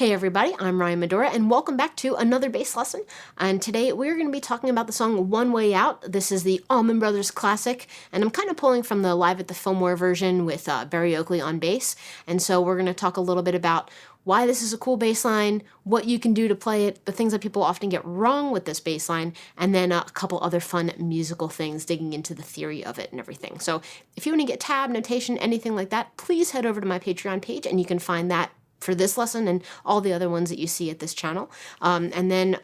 Hey everybody, I'm Ryan Medora and welcome back to another bass lesson. And today we're going to be talking about the song One Way Out. This is the Allman Brothers classic, and I'm kind of pulling from the Live at the Fillmore version with Berry Oakley on bass. And so we're going to talk a little bit about why this is a cool bass line, what you can do to play it, the things that people often get wrong with this bass line, and then a couple other fun musical things, digging into the theory of it and everything. So if you want to get tab, notation, anything like that, please head over to my Patreon page and you can find that for this lesson and all the other ones that you see at this channel. And then,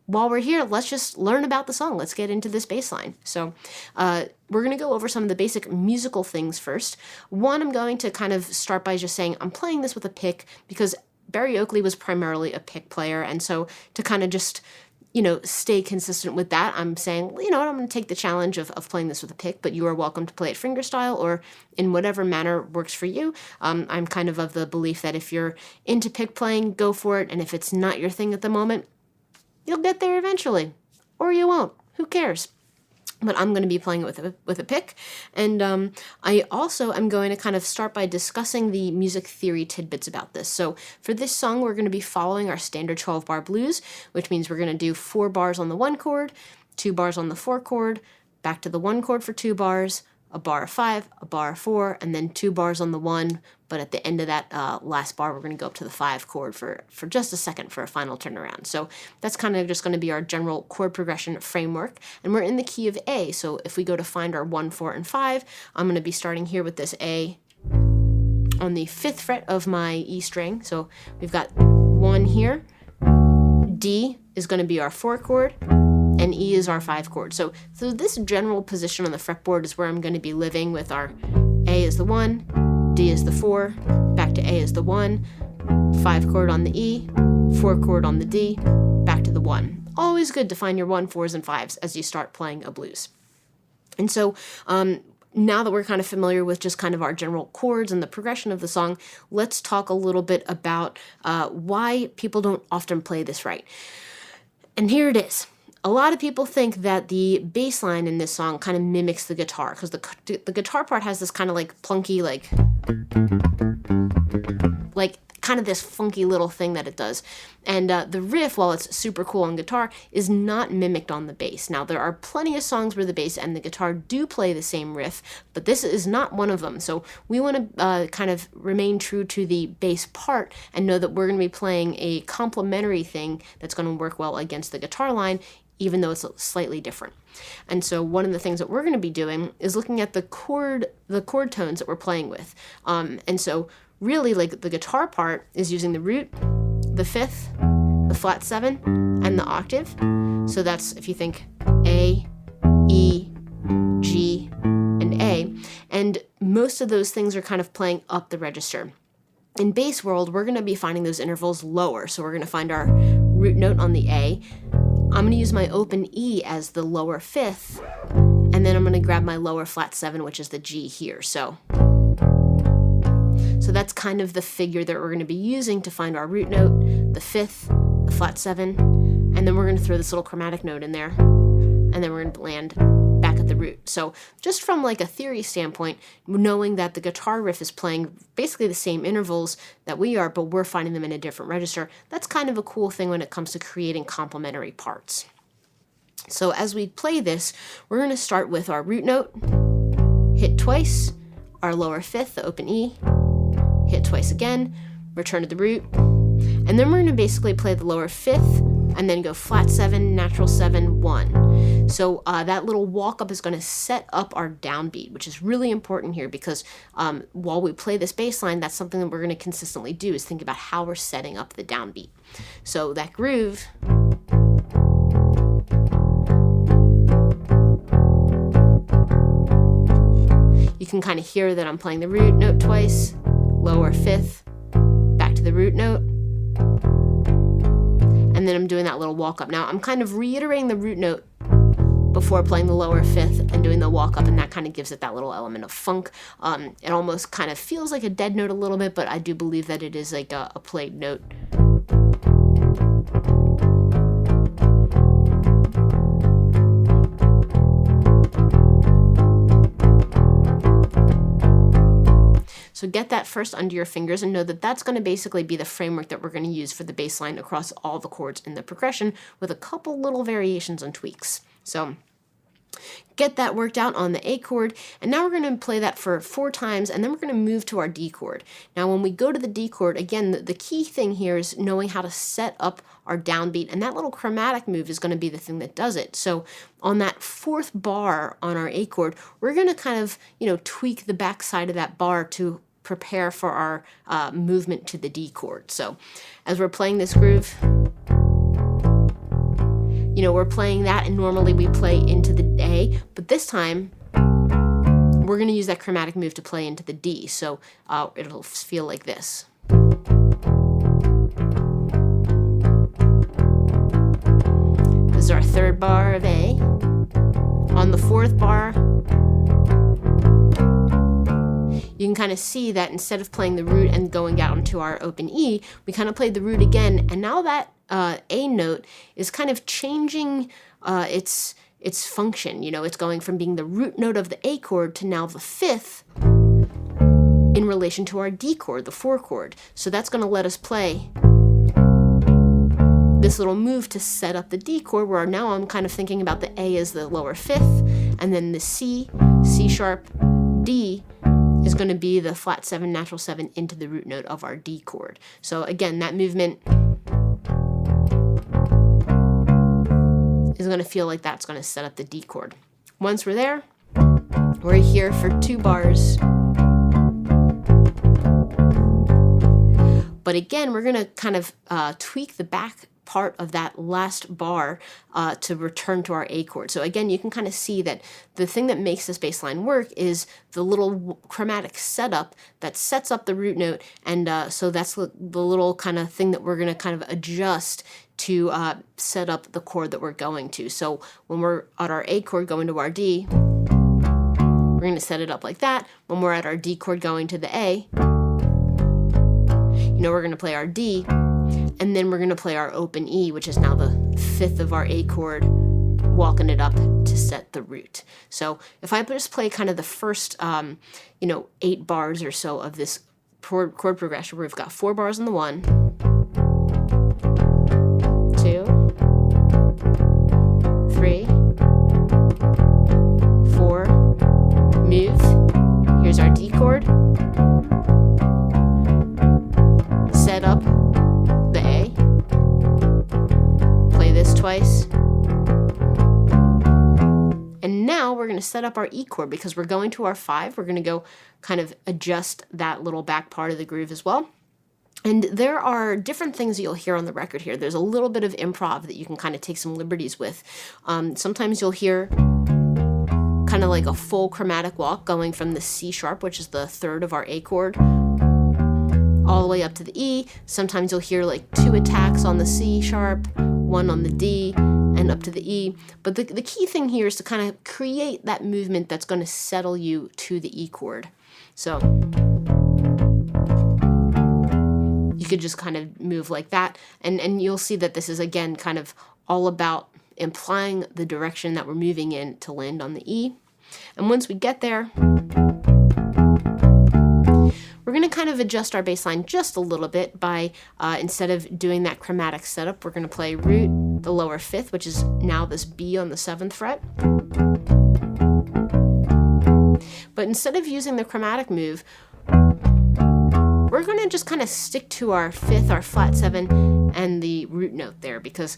while we're here, let's just learn about the song. Let's get into this bass line. So we're going to go over some of the basic musical things first. One, I'm going to kind of start by just saying I'm playing this with a pick because Berry Oakley was primarily a pick player. And so to kind of just stay consistent with that, I'm saying, I'm going to take the challenge of playing this with a pick, but you are welcome to play it fingerstyle or in whatever manner works for you. I'm kind of the belief that if you're into pick playing, go for it. And if it's not your thing at the moment, you'll get there eventually, or you won't. Who cares? But I'm going to be playing it with a pick. And I also am going to kind of start by discussing the music theory tidbits about this. So for this song, we're going to be following our standard 12-bar blues, which means we're going to do 4 bars on the 1 chord, 2 bars on the 4 chord, back to the 1 chord for 2 bars, a bar of 5, a bar of 4, and then 2 bars on the 1. But at the end of that last bar, we're going to go up to the 5 chord for just a second for a final turnaround. So that's kind of just going to be our general chord progression framework. And we're in the key of A. So if we go to find our 1, 4, and 5, I'm going to be starting here with this A on the 5th fret of my E string. So we've got 1 here. D is going to be our 4 chord. And E is our 5 chord. So this general position on the fretboard is where I'm going to be living with our A is the 1, D is the 4, back to A is the 1, 5 chord on the E, 4 chord on the D, back to the 1. Always good to find your 1, 4s, and 5s as you start playing a blues. And so now that we're kind of familiar with just kind of our general chords and the progression of the song, let's talk a little bit about why people don't often play this right. And here it is. A lot of people think that the bass line in this song kind of mimics the guitar because the guitar part has this kind of like plunky, like kind of this funky little thing that it does. And the riff, while it's super cool on guitar, is not mimicked on the bass. Now, there are plenty of songs where the bass and the guitar do play the same riff, but this is not one of them. So we want to kind of remain true to the bass part and know that we're going to be playing a complementary thing that's going to work well against the guitar line, even though it's slightly different. And so one of the things that we're going to be doing is looking at the chord tones that we're playing with. And so really, like, the guitar part is using the root, the 5th, the flat 7, and the octave. So that's, if you think A, E, G, and A. And most of those things are kind of playing up the register. In bass world, we're going to be finding those intervals lower. So we're going to find our root note on the A. I'm going to use my open E as the lower 5th, and then I'm going to grab my lower flat 7, which is the G here. So that's kind of the figure that we're going to be using to find our root note, the 5th, the flat 7, and then we're going to throw this little chromatic note in there, and then we're going to land back at the root. So just from like a theory standpoint, knowing that the guitar riff is playing basically the same intervals that we are, but we're finding them in a different register, that's kind of a cool thing when it comes to creating complementary parts. So as we play this, we're going to start with our root note, hit twice, our lower 5th, the open E, hit twice again, return to the root, and then we're going to basically play the lower 5th, and then go flat 7, natural 7, 1. So that little walk up is going to set up our downbeat, which is really important here because while we play this bass line, that's something that we're going to consistently do is think about how we're setting up the downbeat. So that groove you can kind of hear that I'm playing the root note twice, lower 5th, back to the root note, and then I'm doing that little walk up. Now I'm kind of reiterating the root note before playing the lower 5th and doing the walk up, and that kind of gives it that little element of funk. It almost kind of feels like a dead note a little bit, but I do believe that it is like a played note. So get that first under your fingers and know that that's going to basically be the framework that we're going to use for the bass line across all the chords in the progression, with a couple little variations and tweaks. So get that worked out on the A chord, and now we're going to play that for 4 times, and then we're going to move to our D chord. Now when we go to the D chord, again, the key thing here is knowing how to set up our downbeat, and that little chromatic move is going to be the thing that does it. So on that 4th bar on our A chord, we're going to kind of, tweak the back side of that bar to prepare for our movement to the D chord. So as we're playing this groove, we're playing that, and normally we play into the A, but this time we're going to use that chromatic move to play into the D. So it'll feel like this. This is our 3rd bar of A. On the 4th bar, you can kind of see that instead of playing the root and going out into our open E, we kind of played the root again, and now that A note is kind of changing its function. It's going from being the root note of the A chord to now the 5th in relation to our D chord, the 4 chord. So that's going to let us play this little move to set up the D chord, where now I'm kind of thinking about the A as the lower 5th, and then the C sharp, D is going to be the flat 7, natural 7 into the root note of our D chord. So again, that movement is going to feel like that's going to set up the D chord. Once we're there, we're here for 2 bars. But again, we're going to kind of tweak the back part of that last bar to return to our A chord. So again, you can kind of see that the thing that makes this bass line work is the little chromatic setup that sets up the root note, and so that's the little kind of thing that we're going to kind of adjust to set up the chord that we're going to. So when we're at our A chord going to our D, we're going to set it up like that. When we're at our D chord going to the A, we're going to play our D, and then we're going to play our open E, which is now the 5th of our A chord, walking it up to set the root. So if I just play kind of the first 8 bars or so of this chord progression, where we've got 4 bars on the 1, 2, 3, 4, move. Here's our D chord. Set up the A. Play this twice. And now we're going to set up our E chord, because we're going to our 5. We're going to go kind of adjust that little back part of the groove as well. And there are different things that you'll hear on the record here. There's a little bit of improv that you can kind of take some liberties with. Sometimes you'll hear kind of like a full chromatic walk going from the C sharp, which is the 3rd of our A chord, all the way up to the E. Sometimes you'll hear like 2 attacks on the C sharp, 1 on the D, and up to the E. But the key thing here is to kind of create that movement that's going to settle you to the E chord. So you could just kind of move like that, and you'll see that this is, again, kind of all about implying the direction that we're moving in to land on the E. And once we get there, we're going to kind of adjust our bass line just a little bit by, instead of doing that chromatic setup, we're going to play root, the lower 5th, which is now this B on the 7th fret. But instead of using the chromatic move, we're going to just kind of stick to our 5th, our flat 7, and the root note there, because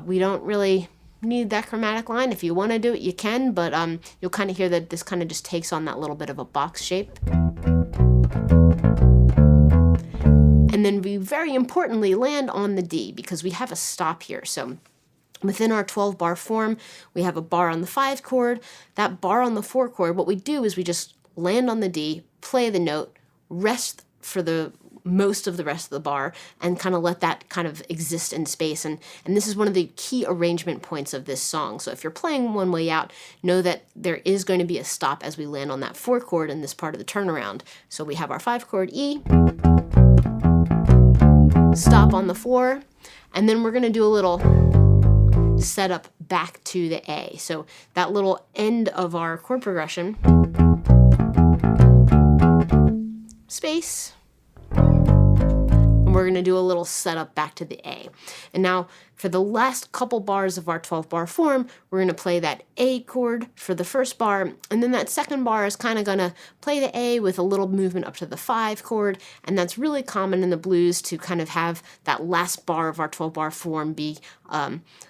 we don't really need that chromatic line. If you want to do it, you can, but you'll kind of hear that this kind of just takes on that little bit of a box shape. And then we very importantly land on the D, because we have a stop here. So within our 12-bar form, we have a bar on the 5 chord, that bar on the 4 chord. What we do is we just land on the D, play the note, rest for the most of the rest of the bar, and kind of let that kind of exist in space. And this is one of the key arrangement points of this song. So if you're playing One Way Out, know that there is going to be a stop as we land on that 4 chord in this part of the turnaround. So we have our 5 chord E, stop on the 4, and then we're going to do a little setup back to the A. So that little end of our chord progression, space, bass. And we're going to do a little setup back to the A. And now for the last couple bars of our 12-bar form, we're going to play that A chord for the first bar, and then that second bar is kind of going to play the A with a little movement up to the 5 chord, and that's really common in the blues to kind of have that last bar of our 12-bar form be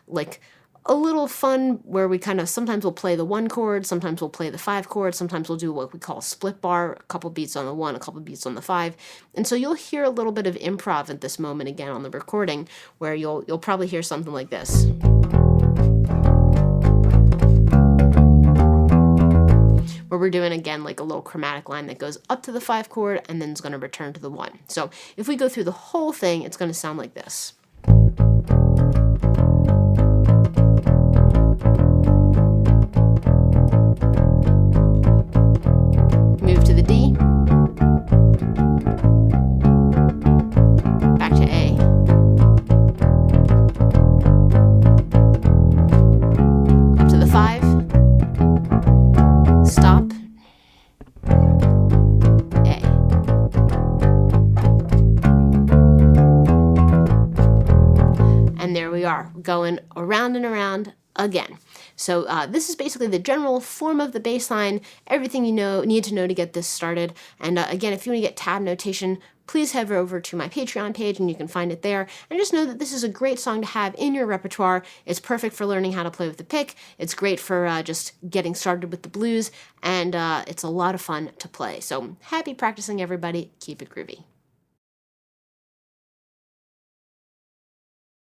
like a little fun, where we kind of sometimes we'll play the 1 chord, sometimes we'll play the 5 chord, sometimes we'll do what we call a split bar, a couple beats on the 1, a couple beats on the 5. And so you'll hear a little bit of improv at this moment again on the recording, where you'll probably hear something like this. Where we're doing again like a little chromatic line that goes up to the 5 chord and then is going to return to the 1. So if we go through the whole thing, it's going to sound like this. Move to the D, back to A, up to the 5, stop, A. And there we are, going around and around again. So this is basically the general form of the bass line, everything you need to know to get this started. And again, if you want to get tab notation, please head over to my Patreon page and you can find it there. And just know that this is a great song to have in your repertoire. It's perfect for learning how to play with the pick. It's great for just getting started with the blues, and it's a lot of fun to play. So happy practicing, everybody. Keep it groovy.